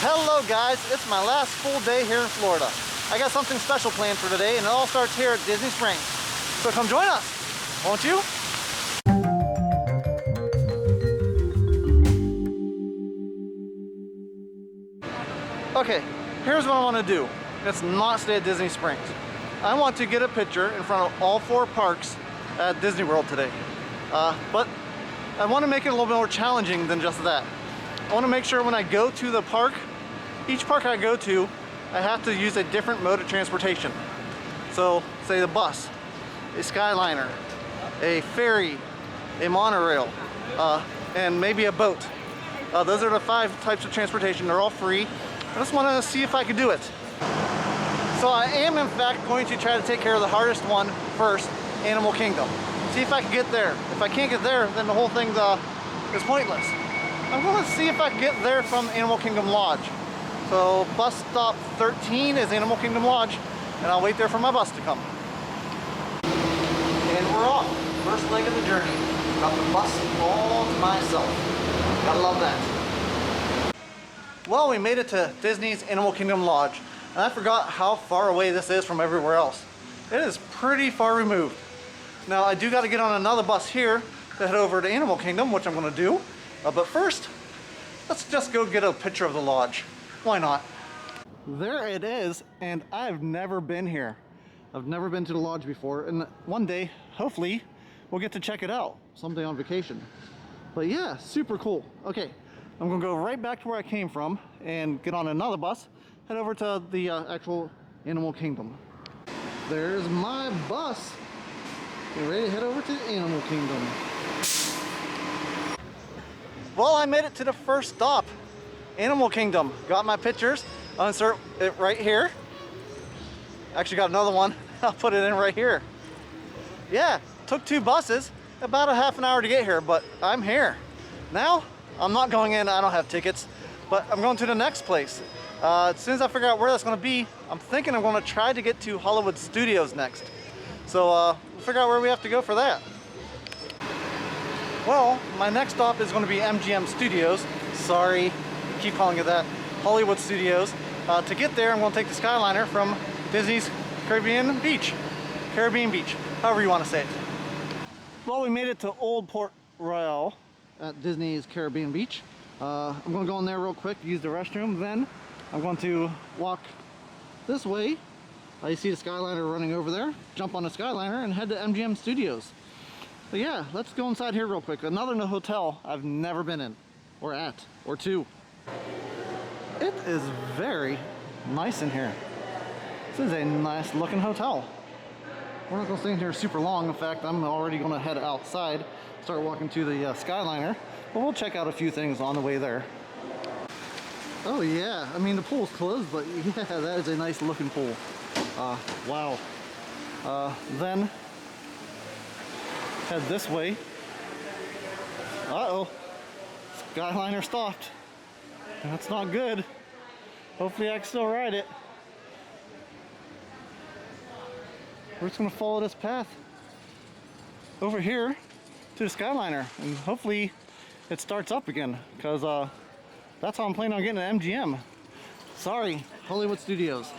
Hello guys, it's my last full day here in Florida. I got something special planned for today and it all starts here at Disney Springs. So come join us, won't you? Okay, here's what I want to do. It's not stay at Disney Springs. I want to get a picture in front of all 4 parks at Disney World today. But I want to make it a little bit more challenging than just that. I want to make sure when I go to the park, each park I go to, I have to use a different mode of transportation. So, say the bus, a Skyliner, a ferry, a monorail, and maybe a boat. Those are the 5 types of transportation. They're all free. I just want to see if I can do it. So I am in fact going to try to take care of the hardest one first, Animal Kingdom. See if I can get there. If I can't get there, then the whole thing is pointless. I'm going to see if I can get there from Animal Kingdom Lodge. So bus stop 13 is Animal Kingdom Lodge, and I'll wait there for my bus to come. And we're off. First leg of the journey. Got the bus all to myself. Gotta love that. Well, we made it to Disney's Animal Kingdom Lodge, and I forgot how far away this is from everywhere else. It is pretty far removed. Now I do got to get on another bus here to head over to Animal Kingdom, which I'm going to do. But first, let's just go get a picture of the lodge. Why not? There it is, and I've never been here. I've never been to the lodge before, and one day, hopefully, we'll get to check it out someday on vacation. But yeah, super cool. Okay, I'm gonna go right back to where I came from and get on another bus, head over to the actual Animal Kingdom. There's my bus. Get ready to head over to Animal Kingdom. Well, I made it to the first stop, Animal Kingdom. Got my pictures. I'll insert it right here. Actually got another one. I'll put it in right here. Yeah, took 2 buses, about a half an hour to get here, but I'm here. Now, I'm not going in, I don't have tickets, but I'm going to the next place. As soon as I figure out where that's gonna be, I'm thinking I'm gonna try to get to Hollywood Studios next. So we'll figure out where we have to go for that. Well, my next stop is going to be Mgm Studios. Sorry, keep calling it that. Hollywood Studios. To get there, I'm going to take the Skyliner from Disney's Caribbean Beach, however you want to say it. Well, we made it to Old Port Royal at Disney's Caribbean Beach. I'm going to go in there real quick, use the restroom. Then I'm going to walk this way. You see the Skyliner running over there. Jump on the Skyliner and head to Mgm Studios. But yeah, let's go inside here real quick. Another hotel I've never been in, or at, or to. It is very nice in here. This is a nice looking hotel. We're not gonna stay in here super long. In fact, I'm already gonna head outside, start walking to the Skyliner, but we'll check out a few things on the way there. Oh yeah, I mean the pool's closed, but yeah, that is a nice looking pool. Wow. Then head this way. Uh-oh. Skyliner stopped. That's not good. Hopefully I can still ride it. We're just gonna follow this path over here to the Skyliner, and hopefully it starts up again, because that's how I'm planning on getting to MGM. Sorry, Hollywood Studios.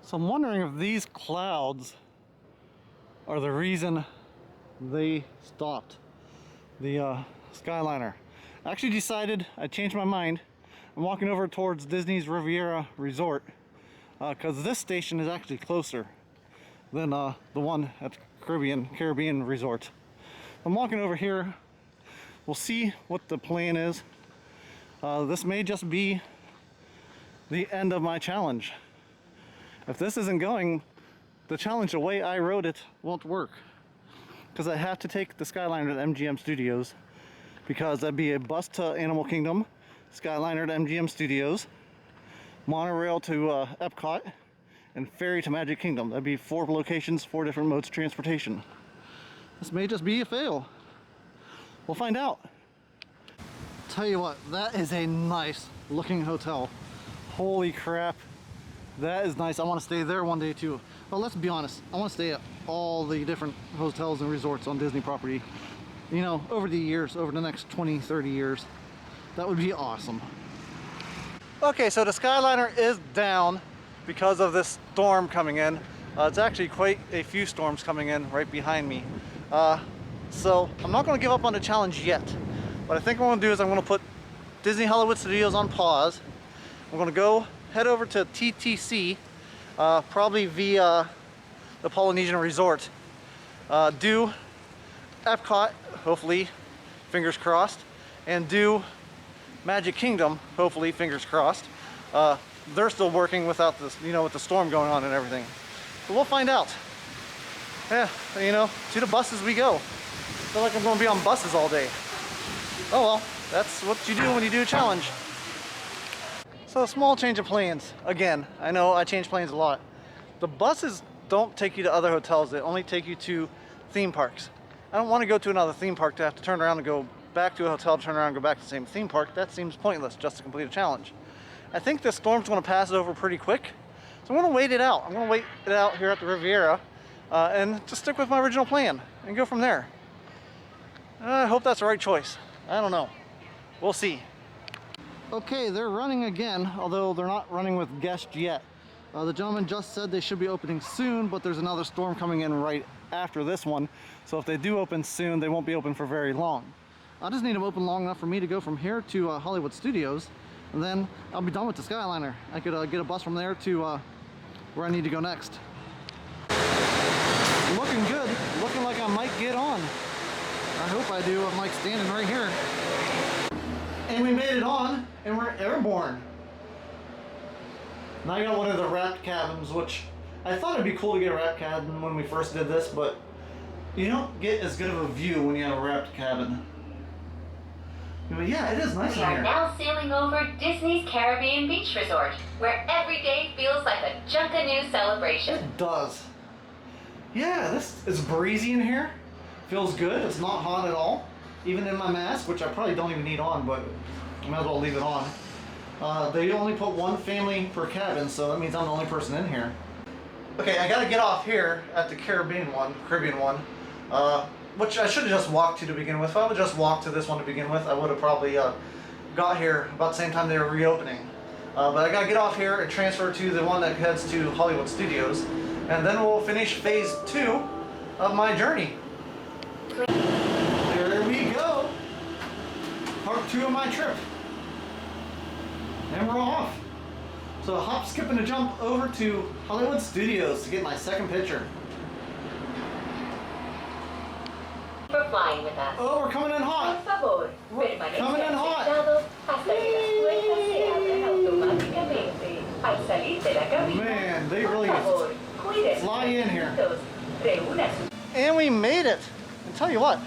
So I'm wondering if these clouds are the reason they stopped the Skyliner. I actually decided, I changed my mind. I'm walking over towards Disney's Riviera Resort because this station is actually closer than the one at Caribbean Resort. I'm walking over here. We'll see what the plan is. This may just be the end of my challenge. If this isn't going, the challenge the way I wrote it won't work. Because I have to take the Skyliner to MGM Studios, because that'd be a bus to Animal Kingdom, Skyliner to MGM Studios, monorail to Epcot, and ferry to Magic Kingdom. That'd be 4 locations, 4 different modes of transportation. This may just be a fail. We'll find out. Tell you what, that is a nice looking hotel. Holy crap. That is nice. I want to stay there one day too. Well, let's be honest. I want to stay at all the different hotels and resorts on Disney property. You know, over the years, over the next 20, 30 years. That would be awesome. Okay, so the Skyliner is down because of this storm coming in. It's actually quite a few storms coming in right behind me. So I'm not going to give up on the challenge yet. What I think I'm going to do is I'm going to put Disney Hollywood Studios on pause. I'm going to go head over to TTC, probably via the Polynesian Resort. Do Epcot, hopefully, fingers crossed, and do Magic Kingdom, hopefully, fingers crossed. They're still working without this, with the storm going on and everything. But we'll find out. Yeah, to the buses we go. Feel like I'm going to be on buses all day. Oh well, that's what you do when you do a challenge. So a small change of plans. Again, I know I change plans a lot. The buses don't take you to other hotels. They only take you to theme parks. I don't want to go to another theme park to have to turn around and go back to a hotel, turn around and go back to the same theme park. That seems pointless just to complete a challenge. I think this storm's going to pass it over pretty quick. So I'm going to wait it out. I'm going to wait it out here at the Riviera and just stick with my original plan and go from there. I hope that's the right choice. I don't know. We'll see. Okay, they're running again, although they're not running with guests yet. The gentleman just said they should be opening soon, but there's another storm coming in right after this one. So if they do open soon, they won't be open for very long. I just need them open long enough for me to go from here to Hollywood Studios, and then I'll be done with the Skyliner. I could get a bus from there to where I need to go next. Looking good. Looking like I might get on. I hope I do. I'm like standing right here. And we made it on, and we're airborne. Now I got one of the wrapped cabins, which I thought it'd be cool to get a wrapped cabin when we first did this, but you don't get as good of a view when you have a wrapped cabin. But yeah, it is nice in here. We are now sailing over Disney's Caribbean Beach Resort, where every day feels like a Junkanoo celebration. It does. Yeah, this is breezy in here. Feels good. It's not hot at all. Even in my mask, which I probably don't even need on, but I might as well leave it on. They only put one family per cabin, so that means I'm the only person in here. Okay, I gotta get off here at the Caribbean one, which I should have just walked to begin with. If I would just walk to this one to begin with, I would have probably got here about the same time they were reopening. But I gotta get off here and transfer to the one that heads to Hollywood Studios, and then we'll finish phase 2 of my journey. There we go. Part 2 of my trip. And we're off. So hop, skip, and a jump over to Hollywood Studios to get my second picture. For flying with us. Oh, we're coming in hot. Por favor, We're coming in hot. Man, they really fly in here. And we made it. And tell you what,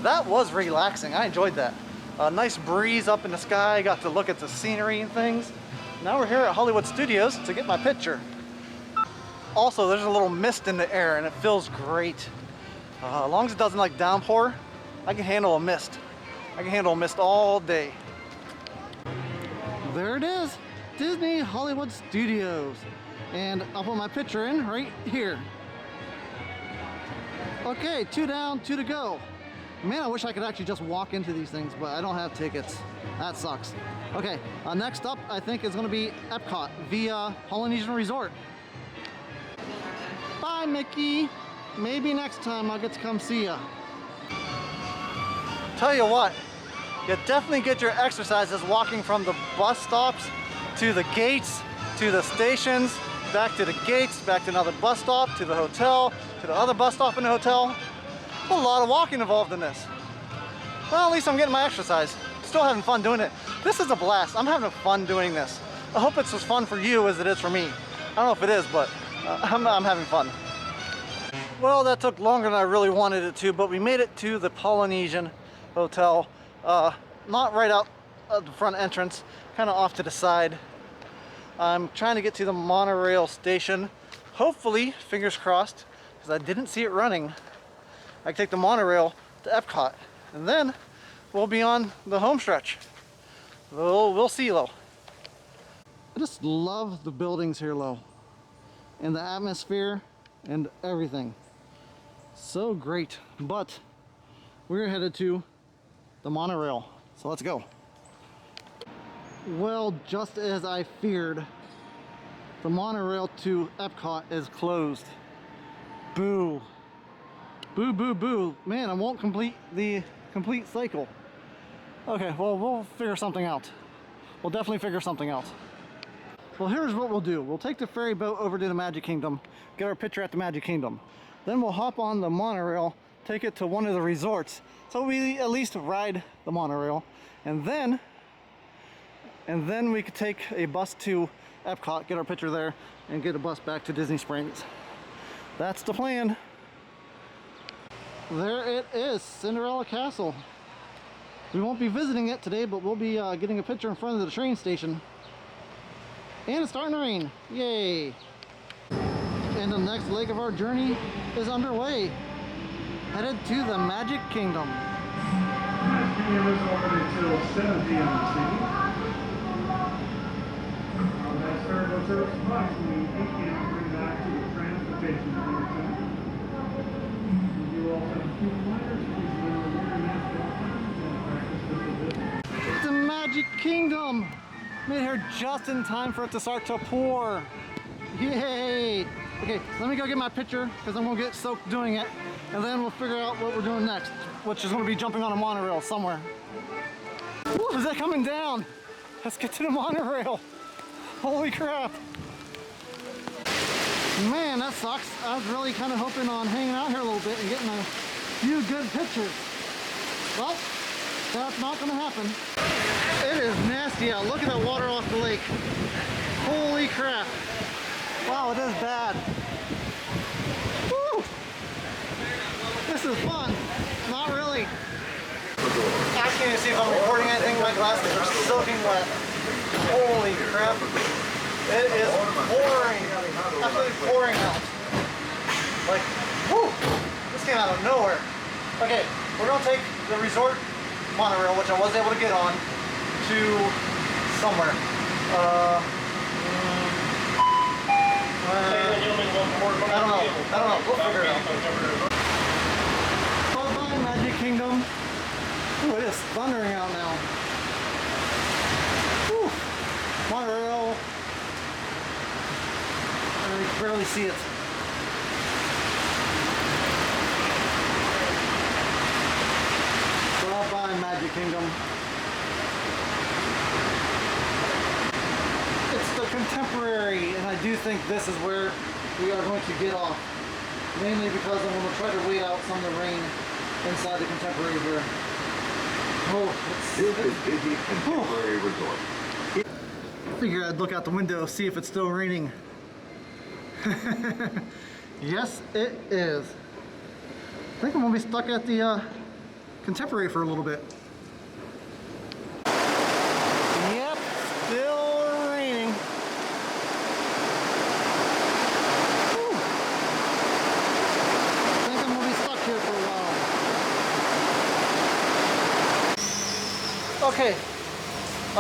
that was relaxing. I enjoyed that. A nice breeze up in the sky. Got to look at the scenery and things. Now we're here at Hollywood Studios to get my picture. Also, there's a little mist in the air and it feels great. As long as it doesn't like downpour, I can handle a mist. I can handle a mist all day. There it is, Disney Hollywood Studios. And I'll put my picture in right here. Okay, 2 down, 2 to go. Man, I wish I could actually just walk into these things, but I don't have tickets. That sucks. Okay, next up I think is gonna be Epcot via Polynesian Resort. Bye, Mickey. Maybe next time I'll get to come see ya. Tell you what, you definitely get your exercises walking from the bus stops to the gates, to the stations, back to the gates, back to another bus stop, to the hotel, to the other bus stop in the hotel. A lot of walking involved in this. Well, at least I'm getting my exercise. Still having fun doing it. This is a blast. I'm having fun doing this. I hope it's as fun for you as it is for me. I don't know if it is, but I'm having fun. Well, that took longer than I really wanted it to, but we made it to the Polynesian Hotel. Not right out of the front entrance, kind of off to the side. I'm trying to get to the monorail station. Hopefully, fingers crossed, because I didn't see it running. I can take the monorail to Epcot, and then we'll be on the home stretch. We'll see, though. I just love the buildings here, Lo, and the atmosphere and everything. So great. But we're headed to the monorail, so let's go. Well, just as I feared, the monorail to Epcot is closed. Boo. Boo, boo, boo. Man, I won't complete the complete cycle. Okay, well, we'll figure something out. We'll definitely figure something out. Well, here's what we'll do. We'll take the ferry boat over to the Magic Kingdom, get our picture at the Magic Kingdom. Then we'll hop on the monorail, take it to one of the resorts, so we at least ride the monorail. And then we could take a bus to Epcot, get our picture there, and get a bus back to Disney Springs. That's the plan. There it is, Cinderella Castle. We won't be visiting it today, but we'll be getting a picture in front of the train station. And it's starting to rain. Yay! And the next leg of our journey is underway. Headed to the Magic Kingdom. Magic Kingdom is open until 7 p.m. this evening. Our next ferry boat service approximately 8 p.m. bring back to the transportation center. You also have a few reminders. Please remember to wear your mask at all times and practice social distancing. The Magic Kingdom! Made here just in time for it to start to pour. Yay! Okay, let me go get my picture because I'm gonna get soaked doing it, and then we'll figure out what we're doing next, which is gonna be jumping on a monorail somewhere. Woo, is that coming down? Let's get to the monorail. Holy crap. Man, that sucks. I was really kind of hoping on hanging out here a little bit and getting a few good pictures. Well, that's not gonna happen. It is nasty out. Look at that water off the lake. Holy crap. Wow, it is bad. Woo! This is fun. Not really. I can't even see if I'm recording anything. My glasses are soaking wet. Holy crap. It is pouring. Absolutely pouring out. Like, whoo! This came out of nowhere. Okay, we're gonna take the resort monorail, which I was able to get on, to somewhere. I don't know. We'll figure it out. Bye-bye, Magic Kingdom. Ooh, it is thundering out now. Whew. Monorail. I can barely see it. Bye-bye, Magic Kingdom. It's the Contemporary, and I do think this is where we are going to get off. Mainly because I'm going to try to wait out some of the rain inside the Contemporary here. Oh, This is Disney Contemporary Resort. I figured I'd look out the window, see if it's still raining. Yes, it is. I think I'm going to be stuck at the Contemporary for a little bit. Yep, still raining. Whew. I think I'm going to be stuck here for a while. Okay.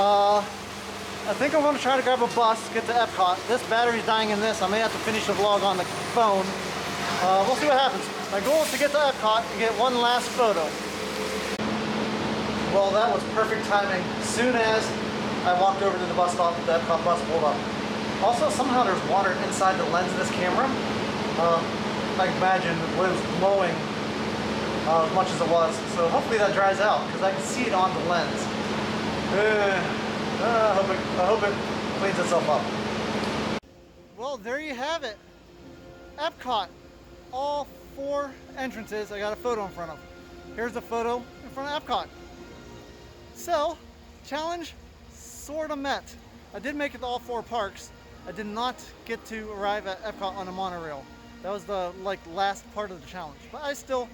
I think I'm going to try to grab a bus, get to Epcot. This battery's dying in this. I may have to finish the vlog on the phone. We'll see what happens. My goal is to get to Epcot and get one last photo. Well, that was perfect timing. As soon as I walked over to the bus stop, the Epcot bus pulled up. Also, somehow there's water inside the lens of this camera. I imagine it was blowing as much as it was. So hopefully that dries out because I can see it on the lens. I hope it cleans itself up. Well, there you have it. Epcot. All 4 entrances I got a photo in front of. Here's a photo in front of Epcot. So, challenge sort of met. I did make it to all 4 parks. I did not get to arrive at Epcot on a monorail. That was the last part of the challenge. But I still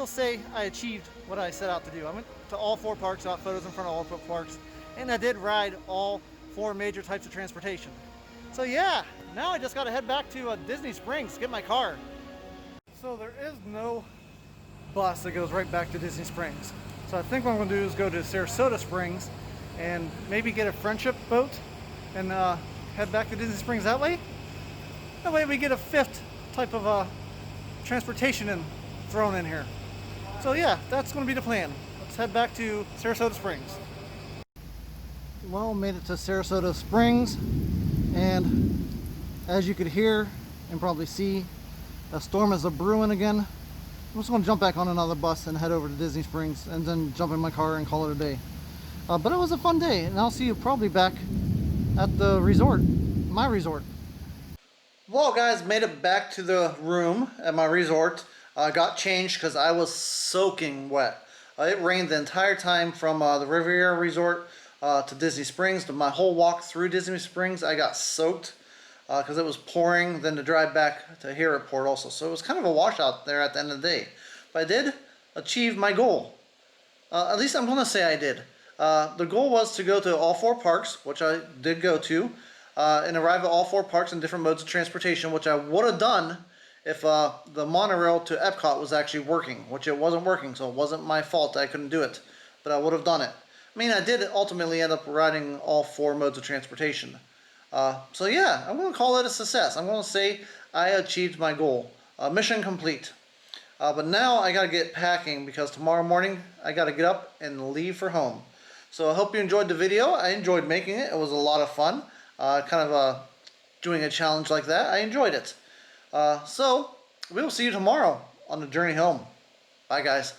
say I achieved what I set out to do. I went to all 4 parks, got photos in front of all 4 parks, and I did ride all 4 major types of transportation. So yeah, now I just gotta head back to Disney Springs, get my car. So there is no bus that goes right back to Disney Springs. So I think what I'm gonna do is go to Sarasota Springs and maybe get a friendship boat and head back to Disney Springs that way. That way we get a 5th type of transportation thrown in here. So yeah, that's gonna be the plan. Let's head back to Sarasota Springs. Well, made it to Sarasota Springs, and as you could hear and probably see, a storm is a-brewing again. I'm just going to jump back on another bus and head over to Disney Springs and then jump in my car and call it a day. But it was a fun day, and I'll see you probably back at the resort, my resort. Well, guys, made it back to the room at my resort. Got changed because I was soaking wet. It rained the entire time from the Riviera Resort to Disney Springs. My whole walk through Disney Springs, I got soaked because it was pouring. Then to drive back to here, it poured also. So it was kind of a washout there at the end of the day. But I did achieve my goal. At least I'm going to say I did. The goal was to go to all 4 parks, which I did go to, and arrive at all 4 parks in different modes of transportation, which I would have done if the monorail to Epcot was actually working, which it wasn't working, so it wasn't my fault that I couldn't do it, but I would have done it. I mean, I did ultimately end up riding all 4 modes of transportation. So yeah, I'm going to call it a success. I'm going to say I achieved my goal. Mission complete. But now I got to get packing because tomorrow morning I got to get up and leave for home. So I hope you enjoyed the video. I enjoyed making it. It was a lot of fun. Kind of doing a challenge like that. I enjoyed it. So we will see you tomorrow on the journey home. Bye, guys.